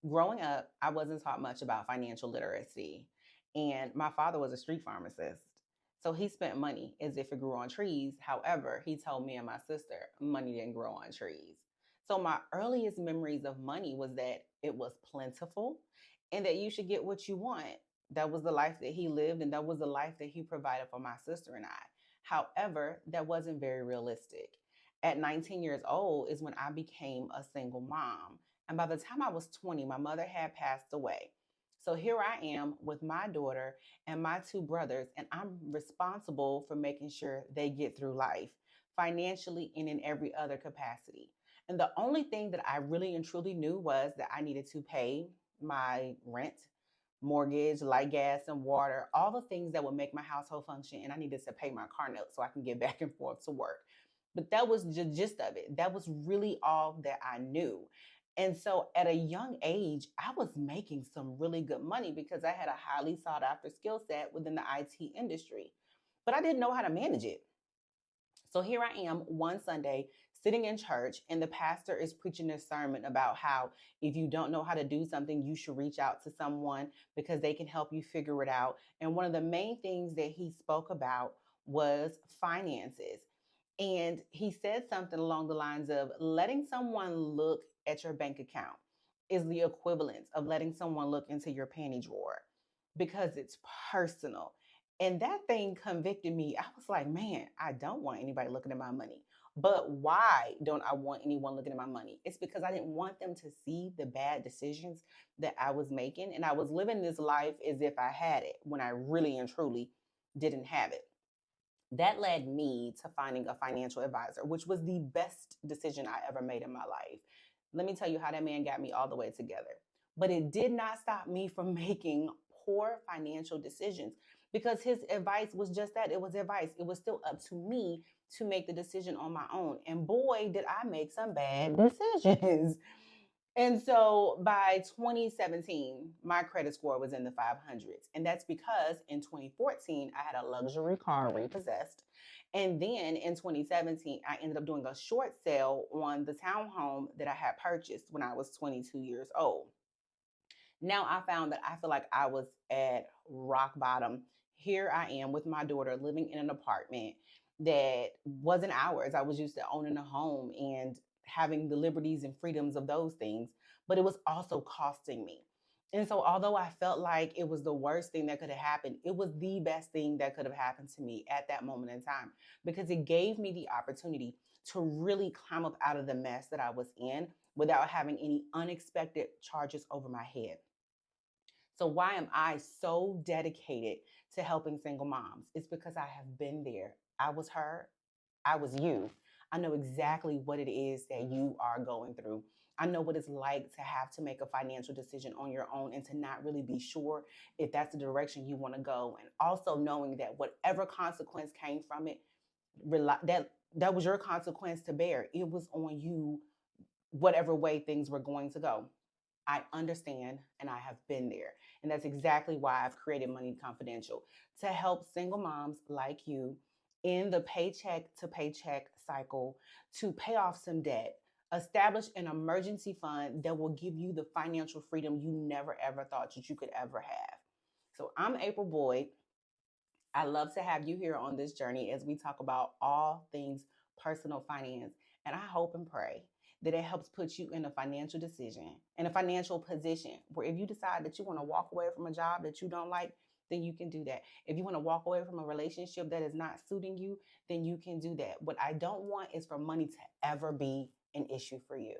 Growing up, I wasn't taught much about financial literacy. And my father was a street pharmacist. So he spent money as if it grew on trees. However, he told me and my sister money didn't grow on trees. So my earliest memories of money was that it was plentiful and that you should get what you want. That was the life that he lived, and that was the life that he provided for my sister and I. However, that wasn't very realistic. At 19 years old is when I became a single mom. And by the time I was 20, my mother had passed away. So here I am with my daughter and my two brothers, and I'm responsible for making sure they get through life financially and in every other capacity. And the only thing that I really and truly knew was that I needed to pay my rent, mortgage, light, gas, and water, all the things that would make my household function. And I needed to pay my car note so I can get back and forth to work. But that was the gist of it. That was really all that I knew. And so at a young age, I was making some really good money because I had a highly sought after skill set within the IT industry. But I didn't know how to manage it. So here I am one Sunday sitting in church, and the pastor is preaching a sermon about how if you don't know how to do something, you should reach out to someone because they can help you figure it out. And one of the main things that he spoke about was finances. And he said something along the lines of letting someone look at your bank account is the equivalent of letting someone look into your panty drawer because it's personal. And that thing convicted me. I was like, man, I don't want anybody looking at my money. But why don't I want anyone looking at my money? It's because I didn't want them to see the bad decisions that I was making. And I was living this life as if I had it when I really and truly didn't have it. That led me to finding a financial advisor, which was the best decision I ever made in my life. Let me tell you how that man got me all the way together. But it did not stop me from making poor financial decisions because his advice was just that. It was advice. It was still up to me to make the decision on my own. And boy, did I make some bad decisions. And so by 2017, my credit score was in the 500s. And that's because in 2014, I had a luxury car repossessed. And then in 2017, I ended up doing a short sale on the townhome that I had purchased when I was 22 years old. Now I found that I feel like I was at rock bottom. Here I am with my daughter living in an apartment that wasn't ours. I was used to owning a home and having the liberties and freedoms of those things, but it was also costing me. And so, although I felt like it was the worst thing that could have happened, it was the best thing that could have happened to me at that moment in time because it gave me the opportunity to really climb up out of the mess that I was in without having any unexpected charges over my head. So why am I so dedicated to helping single moms? It's because I have been there. I was her. I was you. I know exactly what it is that you are going through. I know what it's like to have to make a financial decision on your own and to not really be sure if that's the direction you want to go. And also knowing that whatever consequence came from it, that was your consequence to bear. It was on you, whatever way things were going to go. I understand and I have been there. And that's exactly why I've created Money Confidential to help single moms like you in the paycheck to paycheck cycle to pay off some debt, establish an emergency fund that will give you the financial freedom you never ever thought that you could ever have. So I'm April Boyde. I love to have you here on this journey as we talk about all things personal finance. And I hope and pray that it helps put you in a financial decision, in a financial position where if you decide that you want to walk away from a job that you don't like, then you can do that. If you want to walk away from a relationship that is not suiting you, then you can do that. What I don't want is for money to ever be an issue for you.